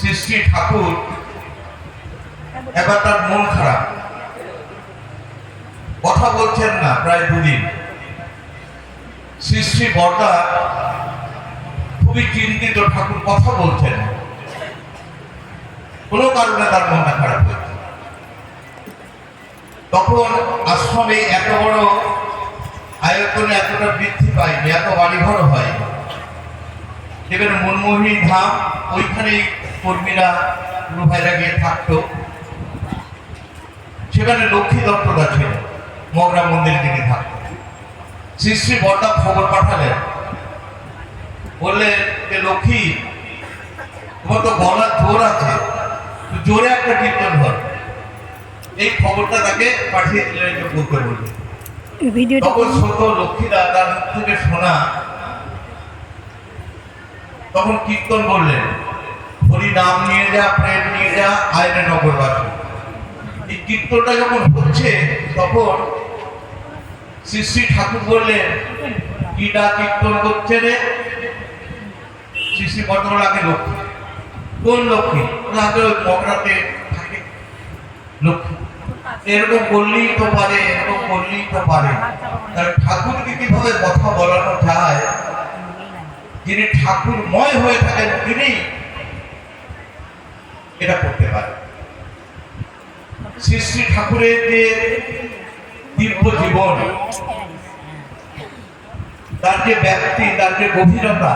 শ্রী শ্রী ঠাকুর এবার তার মন খারাপ, কথা বলছেন না প্রায় দুদিন। শ্রী শ্রী বর্দা খুবই চিন্তিত, ঠাকুর কথা বলছেন, কোনো কারণে তার মনটা খারাপ হয়েছে। তখন আশ্রমে এত বড় আয়তনে এতটা বৃদ্ধি পায়নি, এত বাড়িঘর হয়। এবার মনমোহিনী ধাম, ওইখানেই কর্মীরা গুরু ভাইরা গিয়ে থাকতো। সেখানে লক্ষ্মী দত্তদা ছিল, মগরা মন্দির দিকে থাকতো। শ্রী শ্রী বর্দা খবর পাঠালেন, বললেন যে লক্ষ্মী, তোমার তো গলার জোর আছে, জোরে একটা কীর্তন হয়। এই খবরটা তাকে পাঠিয়ে দিলেন, বলতে বললেন। তখন ছোট লক্ষ্মীরা তার মুখ থেকে শোনা, তখন কীর্তন বললেন, হরি নাম নিয়ে যা, প্রেম নিয়ে যা, আয়নে নগরবাসী। এই কীর্তনটা যখন হচ্ছে, তখন শ্রী শ্রী ঠাকুর বললেন, কিটা কীর্তন করছে রে? শ্রী শ্রী বর্তমান আগে লক্ষ্মী। কোন লক্ষ্মী? আগে ওই মগরাতে থাকে লক্ষ্মী। এরকম করলেই তো পারে, এরকম করলেই তো পারে। ঠাকুরকে কিভাবে কথা বলানো যায়? যিনি ঠাকুরময় হয়ে থাকেন তিনি এটা করতে পারেন। শ্রী শ্রী ঠাকুরের যে দিব্য জীবন, তার যে ব্যক্তি, তার যে গভীরতা,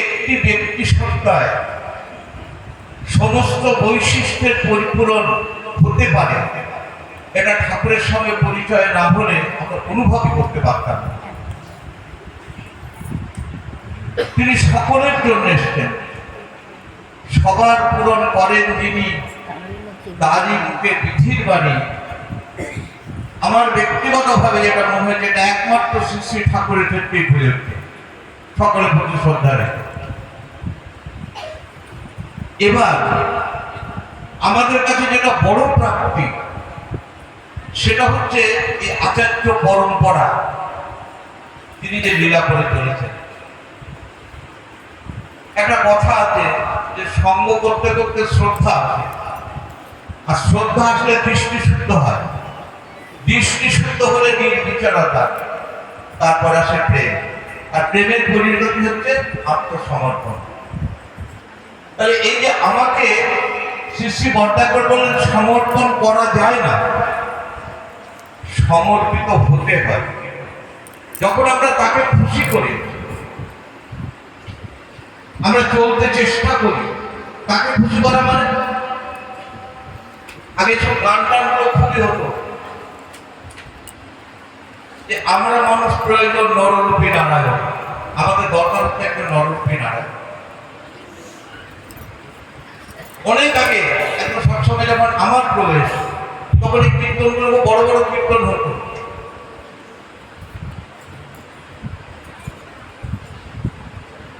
একটি ব্যক্তি সত্তায় সমস্ত বৈশিষ্ট্যের পরিপূরণ হতে পারে, এটা ঠাকুরের সঙ্গে পরিচয় না হলে আমরা অনুভবই করতে পারতাম। তিনি সকলের জন্য এসেছেন, সবার পূরণ করেন যিনি, তারই মুখে বিধির বাণী। আমার ব্যক্তিগতভাবে যেটা মনে হয়, যেটা একমাত্র শ্রী শ্রী ঠাকুরের ক্ষেত্রেই হয়ে ওঠে, সকলের প্রতি শ্রদ্ধা রেখে। এবার আমাদের কাছে যেটা বড় প্রাপ্তি, সেটা হচ্ছে এই আচার্য পরম্পরা, তিনি যে লীলা করে চলেছেন। একটা কথা আছে যে সঙ্গ করতে করতে শ্রদ্ধা আসে, আর শ্রদ্ধা আসলে দৃষ্টি শুদ্ধ হয়, দৃষ্টি শুদ্ধ হলে নির্বিচারতা, তারপর আসে প্রেম, আর প্রেমের পরিণতি হচ্ছে আত্মসমর্পণ। তাহলে এই যে আমাকে শ্রী শ্রী বর্দাকর বললেন, সমর্পণ করা যায় না, সমর্পিত হতে হয়। যখন আমরা তাকে খুশি করি, আমরা চলতে চেষ্টা করি, তাকে খুশি করা মানে, আগে সব গান টানগুলো খুবই হতো যে আমরা মানুষ প্রয়োজন নররূপী নারায়ণ, আমাদের দরকার হচ্ছে একটা নররূপী নারায়ণ। অনেক আগে, একদম সবসময় যখন আমার প্রবেশ, তখন এই কীর্তনগুলো বড় বড় কীর্তন হতো।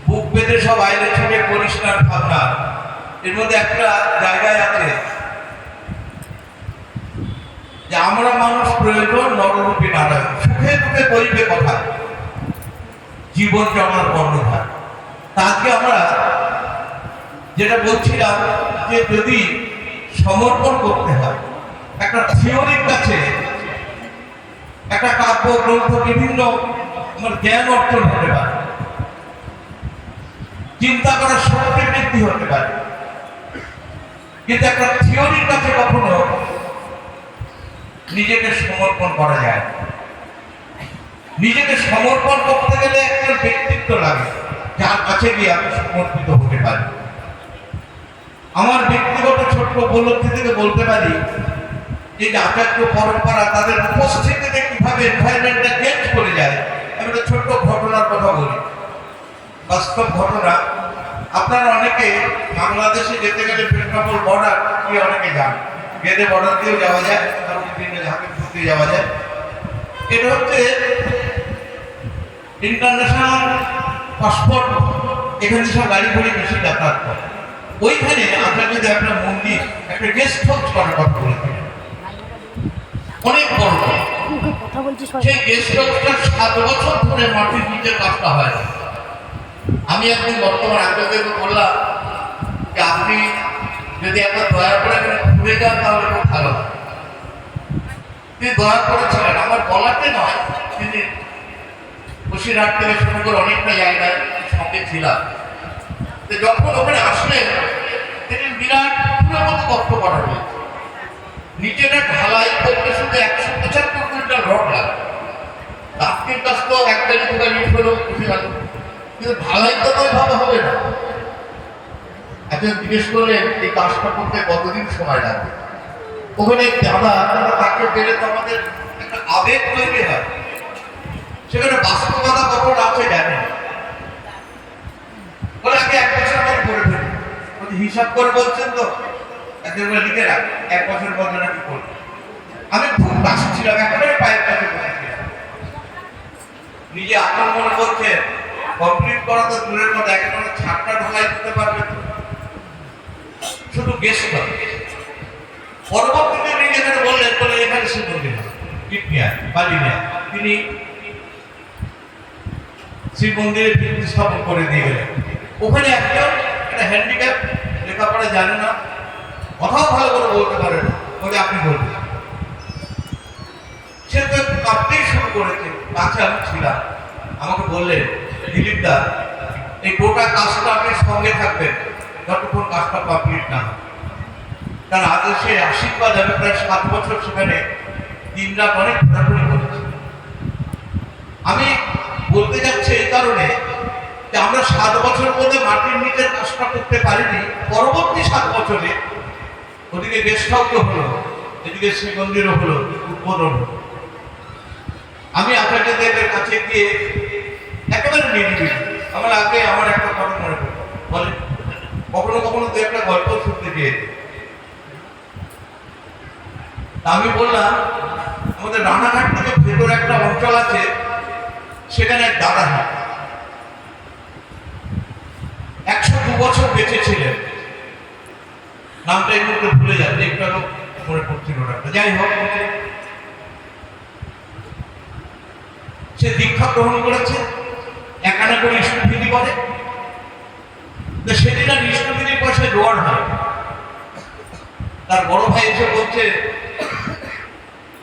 বুক বেঁধে সব আইলে ছুটে করিস না ভাবনা, এর মধ্যে একটা জায়গায় আছে যে আমরা মানুষ প্রয়োজন নররূপী নারায়ণ, সুখে দুঃখে করিবে কথা, জীবন জমার কর্ণধার। তাকে আমরা যেটা বলছিলাম যে যদি সমর্পণ করতে হয়, একটা থিওরির কাছে একটা কাব্য গ্রন্থ বিভিন্ন আমার জ্ঞান অর্জন হতে পারে, চিন্তা করার শক্তি বৃদ্ধি হতে পারে, কিন্তু একটা থিওরির কাছে কখনো নিজেকে সমর্পণ করা যায়। নিজেকে সমর্পণ করতে গেলে একটা ব্যক্তিত্ব লাগে, যার কাছে গিয়ে আমি সমর্পিত হতে পারি। আমার ব্যক্তিগত ছোট্ট উপলব্ধি থেকে বলতে পারি যে আচার্য পরম্পরা তাদের উপস্থিতিতে কিভাবে এনভায়রনমেন্টটা চেঞ্জ করে যায়। আমি একটা ছোট্ট ঘটনার কথা বলি, বাস্তব ঘটনা। আপনারা অনেকে বাংলাদেশে যেতে গেলে পেট্রাপোল বর্ডার দিয়ে অনেকে যান, গেদে বর্ডার দিয়েও যাওয়া যায়, কারণ বিভিন্ন ঝাঁকে ঘুরতে যাওয়া যায়। এটা হচ্ছে ইন্টারন্যাশনাল পাসপোর্ট, এখানে সব গাড়ি ঘুরে বেশি যাতায়াত করে। ওইখানে আপনার যদি একটা মন্দির, একটা গেস্ট হাউস করার কথা বলেছিলেন, অনেক বড়। সেই গেস্ট হাউসটা 7 বছর ধরে মাটির নিচে কাজটা হয় না। আমি একদিন বর্তমান আগে বললাম যে আপনি যদি একবার দয়া করে ঘুরে যান তাহলে খুব ভালো হয়। তিনি দয়া করেছিলেন, আমার বলাতে নয়, তিনি বসিরহাট থেকে শুরু করে অনেকটা জায়গায় সঙ্গে ছিলাম। তো যখন ওখানে আসলেন তিনি বিরাট পুরো মতো কষ্ট করা হয়েছে। নিচেটা ঢালাই করতে শুধু 175 কুইন্টাল রড লাগে। রাত্রির কাজ তো একটা দুটো ইট হলেও উঠে গেল, কিন্তু ঢালাই তো ভাবে হবে না। একজন জিজ্ঞেস করলেন এই কাজটা করতে কতদিন সময় লাগবে। ওখানে দাদা তাকে পেলে তো আমাদের একটা আবেগ তৈরি হয়, সেখানে বাস্তবতা কখন আছে জানেন। বলে আগে 1 বছর পর করে ফেলি, হিসাব করে বলছেন তো একজন লিখে রাখ 1 বছর পর নাকি করবে। আমি খুব কাছে ছিলাম, একেবারে পায়ের কাছে বসেছিলাম। নিজে আপনার মনে করছে কমপ্লিট করা তো দূরের কথা, একেবারে ছাপটা ঢালাই দিতে পারবে তো, শুধু গেস করে। পরবর্তীতে তিনি যেখানে বললেন বলে এখানে সে বললেন কিটনিয়া বালিনিয়া, তিনি শিব মন্দিরে ভিত্তি স্থাপন করে দিয়ে গেলেন। ওখানে একজন একটা হ্যান্ডিক্যাপ, লেখাপড়া জানে না, কথাও ভালো করে বলতে পারে না, বলে আপনি বলবেন। সে তো কাঁপতেই শুরু করেছে। কাছে আমি ছিলাম, আমাকে বললেন দিলীপ দা এই গোটা কাজটা আপনি সঙ্গে থাকবেন যতক্ষণ কাজটা কমপ্লিট না হয়। তার আদেশে আশীর্বাদ আমি প্রায় 7 বছর সেখানে দিন রাত অনেক ঘোরাঘুরি করেছি। আমি বলতে যাচ্ছি এই কারণে যে আমরা 7 বছর মধ্যে মাটির নিচের কাজটা করতে পারিনি। পরবর্তী 7 বছরে ওদিকে গেস্ট হাউসও হলো, এদিকে শ্রী মন্দিরও হলো, উদ্বোধন হলো। আমি আচার্যদেবের কাছে গিয়ে একেবারে নিরিবিলি, আমার আগে আমার একটা কথা মনে পড়ে, বলে কখনো কখনো তো একটা গল্প শুনতে চেয়েছে। আমি বললাম আমাদের রানাঘাট থেকে ভেতরে একটা অঞ্চল আছে, সেখানে এক দাদা 102 বছর বেঁচে ছিলেন, নামটা এই মুহূর্তে ভুলে যাচ্ছে, একটু মনে পড়ছিল না। যাই হোক, সে দীক্ষা গ্রহণ করেছে, একানা করে ইষ্টবিধি করে। তো সেদিন আর ইষ্টবিধির পয়সায় জোয়ার হয়। তার বড় ভাই এসে বলছে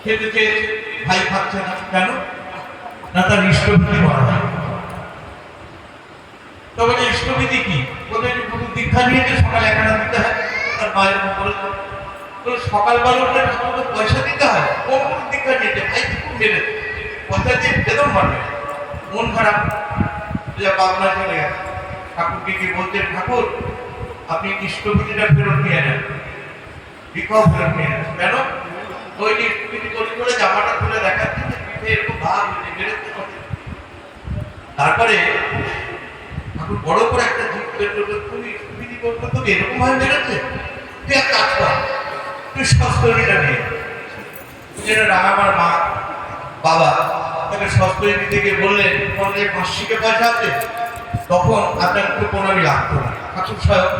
খেতে চেয়েছে, ভাই খাচ্ছে না কেন, না তার ইষ্টবিধি করা হয়। তবে ইষ্টবিধি কি বলে, দীক্ষা নিয়েছে সকালে একানা দিতে হয়, তার মায়ের বলে সকালবেলা উঠে ঠাকুরকে পয়সা দিতে হয়। কোন দীক্ষা নিয়েছে ভাই, খুব মেরে পয়সা দিয়ে বেতন পাবে, মন খারাপ, পাবনা চলে গেছে। ঠাকুরকে কি বলছেন, ঠাকুর আপনি ইষ্টবিধিটা ফেরত নিয়ে নেন, দীক্ষাও ফেরত নিয়ে নেন। কেন? ওই ইষ্টবিধি করে জামাটা খুলে দেখাচ্ছে যে পিঠে এরকম ভাব হয়েছে, বেরোতে পারছে। তারপরে ঠাকুর বড় করে একটা জিপ বের করবে, তুমি ইষ্টবিধি করবে তো এরকম ভাবে বেরোচ্ছে, তুই এক কাজ কর, তুই সস্তরিটা নিয়ে যেটা আমার মা বাবা তাকে সস্তরি নিতে গিয়ে বললেন তোমাদের মাসিকে পয়সা আছে, তখন আপনার একটু প্রণামী লাগতো না, ঠাকুর স্বয়ং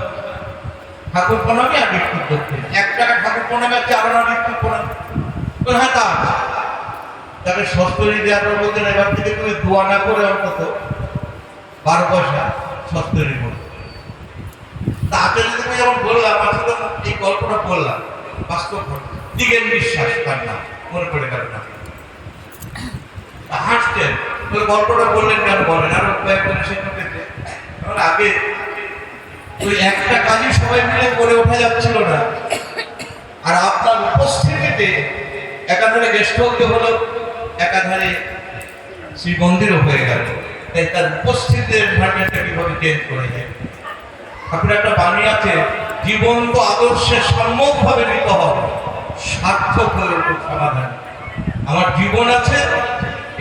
ঠাকুর প্রণামী আর মৃত্যুর দক্ষিণ 1 টাকা ঠাকুর প্রণামী আর 4 আনা মৃত্যুর প্রণামী। হ্যাঁ তা তাকে সস্তরি দেওয়ার পর বলতেন এবার থেকে তুমি 2 আনা করে অন্তত 12 পয়সা সস্তরি বল। তাতে যদি তুমি যেমন বললাম, আসলে এই গল্পটা বললাম বাস্তব ঘটনা। দিগেন বিশ্বাস তার নাম, মনে পড়ে গেল না, হাসছেন গল্পটা বললেন কেন বলেন, আরো কয়েকজন সেখানে আগে ওই একটা কাজই সবাই মিলে করে ওঠা যাচ্ছিল না, আর আপনার উপস্থিতিতে একাধারে গেস্ট হাউস হলো, একাধারে শ্রী মন্দিরও হয়ে গেল। তাই তার উপস্থিতির এনভায়রনমেন্টটা কিভাবে চেঞ্জ করে যায়। আপনার একটা বাণী আছে, জীবন্ত আদর্শে সম্যকভাবে নিতে হবে, সার্থক হয়ে উঠুক সমাধান। আমার জীবন আছে,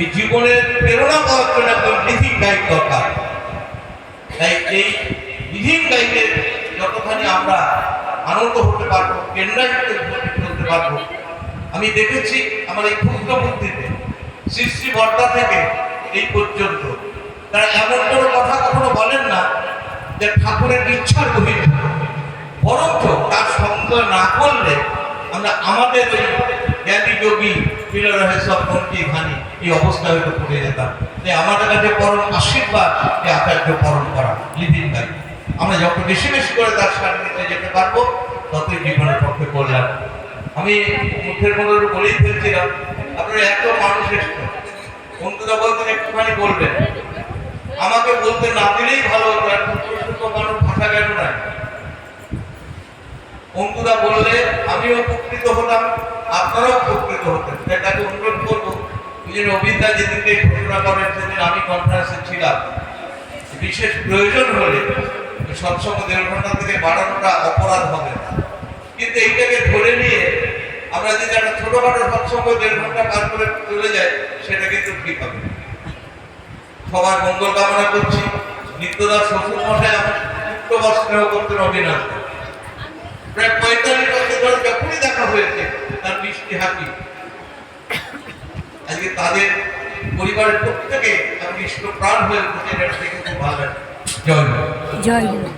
এই জীবনের প্রেরণা পাওয়ার জন্য একদম লিভিং গাইড দরকার। তাই এই লিভিং গাইডের যতখানি আমরা আনন্দ হতে পারবো, কেন্দ্রায়িত হতে পারবো। আমি দেখেছি আমার এই ক্ষুদ্র বুদ্ধিতে সৃষ্টি বর্তা থেকে এই পর্যন্ত তারা এমন কোনো কথা কখনো বলেন না যে ঠাকুরের ইচ্ছার বহির্ভূত, বরঞ্চ তার সঙ্গ না করলে আমরা আমাদের ওই জ্ঞানী যোগী এই অবস্থা হয়তো পড়ে যেতাম। তাই আমাদের কাছে পরম আশীর্বাদ এই আচার্য পরম্পরা লিভিং গাইড। আমরা যত বেশি বেশি করে তার সান্নিধ্যে যেতে পারবো ততই জীবনের পক্ষে কল্যাণ। আমি মুখের মধ্যে বলেই ফেলছিলাম, আপনারা এত মানুষ এসছে, বন্ধুরা বলতেন একটুখানি বলবেন, আমাকে বলতে না দিলেই ভালো হতো, এত মানুষ ভাষা গেল না। বন্ধুরা বললে আমিও উপকৃত হতাম, আপনারাও উপকৃত হতেন। তাকে অনুরোধ করবো, অভিজ্ঞতা যেদিনকে ঘোষণা করেন সেদিন আমি কনফারেন্সে ছিলাম, বিশেষ প্রয়োজন হলে সৎসঙ্গ 1.5 ঘন্টা থেকে বাড়ানোটা অপরাধ হবে না, কিন্তু এইটাকে ধরে নিয়ে আমরা যদি একটা ছোটখাটো সৎসঙ্গ 1.5 ঘন্টা পার করে চলে যাই সেটা কিন্তু ঠিক হবে। সবার মঙ্গল কামনা করছি। নিত্যদাস শ্বশুর মশাই আমার উচ্চ স্নেহ করতেন অবিনাশ, প্রায় 45 বছর ধরে যখনই দেখা হয়েছে তার মিষ্টি হাসি। আজকে তাদের পরিবারের প্রত্যেকে আমি ইষ্ট প্রাণ হয়ে উঠেছেন, এটা দেখে খুব ভালো লাগে। জয় জয়।